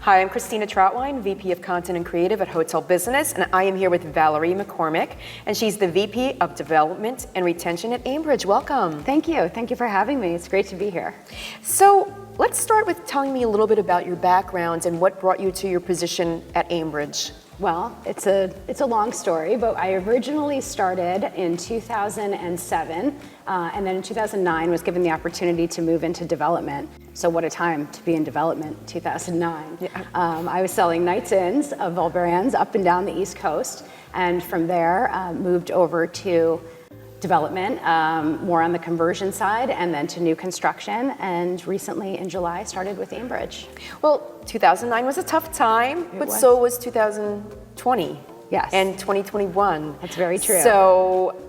Hi, I'm Christina Trauthwein, VP of Content and Creative at Hotel Business, and I am here with Valerie McCormick, and she's the VP of Development and Retention at Aimbridge. Welcome. Thank you. Thank you for having me. It's great to be here. So let's start with telling me a little bit about your background and what brought you to your position at Aimbridge. Well, it's a long story, but I originally started in 2007, and then in 2009 was given the opportunity to move into development. So what a time to be in development, 2009. Yeah. I was selling nights ins of all brands up and down the East Coast, and from there moved over to development, more on the conversion side, and then to new construction, and recently in July started with Aimbridge. Well, 2009 was a tough time, but so was 2020. Yes. And 2021. That's very true. So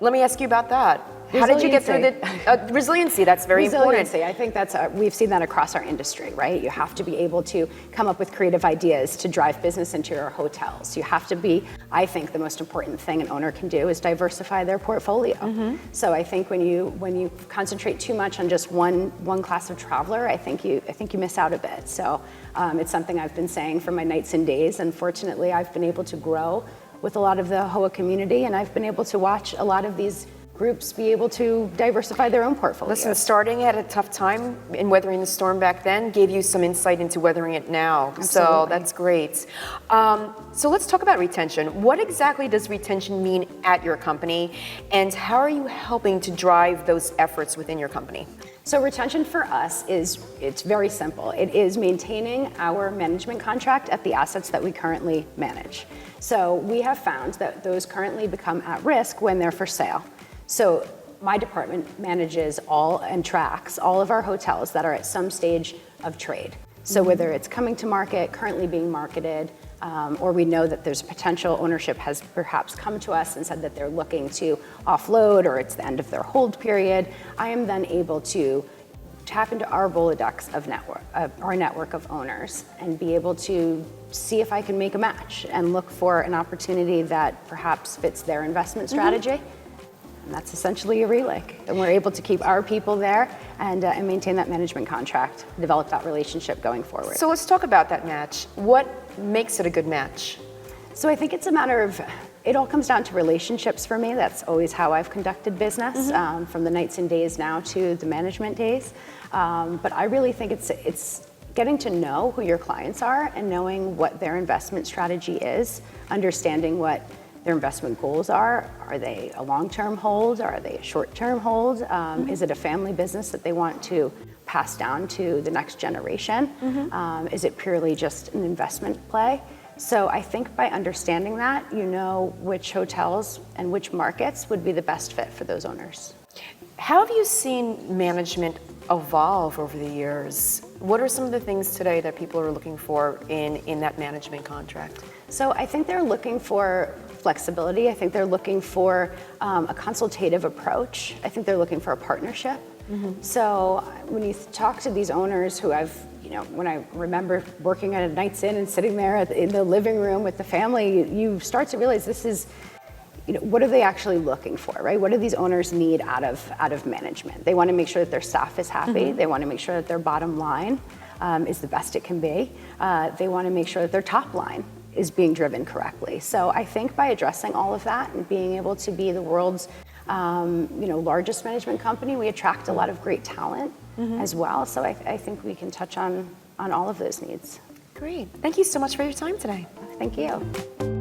let me ask you about that. How did you get through the resiliency? That's very Resiliency. important. I think that's we've seen that across our industry, right? You have to be able to come up with creative ideas to drive business into your hotels. You have to be, I think the most important thing an owner can do is diversify their portfolio. Mm-hmm. So I think when you concentrate too much on just one class of traveler, I think you miss out a bit. So it's something I've been saying for my nights and days, and fortunately I've been able to grow with a lot of the HOA community, and I've been able to watch a lot of these groups be able to diversify their own portfolios. Listen, starting at a tough time in weathering the storm back then gave you some insight into weathering it now. Absolutely. So that's great. So let's talk about retention. What exactly does retention mean at your company, and how are you helping to drive those efforts within your company? So retention for us it's very simple. It is maintaining our management contract at the assets that we currently manage. So we have found that those currently become at risk when they're for sale. So my department manages and tracks all of our hotels that are at some stage of trade. So whether it's coming to market, currently being marketed, or we know that there's potential ownership has perhaps come to us and said that they're looking to offload, or it's the end of their hold period, I am then able to tap into our Rolodex of our network of owners and be able to see if I can make a match and look for an opportunity that perhaps fits their investment strategy. Mm-hmm. And that's essentially a relink. And we're able to keep our people there and maintain that management contract, develop that relationship going forward. So let's talk about that match. What makes it a good match? So I think it's a matter of, it all comes down to relationships for me. That's always how I've conducted business, mm-hmm. From the nights and days now to the management days. But I really think it's getting to know who your clients are and knowing what their investment strategy is, understanding what their investment goals are. Are they a long-term hold? Are they a short-term hold? Mm-hmm. Is it a family business that they want to pass down to the next generation? Mm-hmm. Is it purely just an investment play? So I think by understanding that, you know which hotels and which markets would be the best fit for those owners. How have you seen management evolve over the years? What are some of the things today that people are looking for in that management contract? So I think they're looking for flexibility. I think they're looking for a consultative approach. I think they're looking for a partnership. Mm-hmm. So when you talk to these owners who when I remember working at a Night's Inn and sitting there in the living room with the family, you start to realize this is, what are they actually looking for, right? What do these owners need out of management? They want to make sure that their staff is happy. Mm-hmm. They want to make sure that their bottom line is the best it can be. They want to make sure that their top line is being driven correctly. So I think by addressing all of that and being able to be the world's largest management company, we attract a lot of great talent, mm-hmm. as well. So I think we can touch on all of those needs. Great. Thank you so much for your time today. Thank you.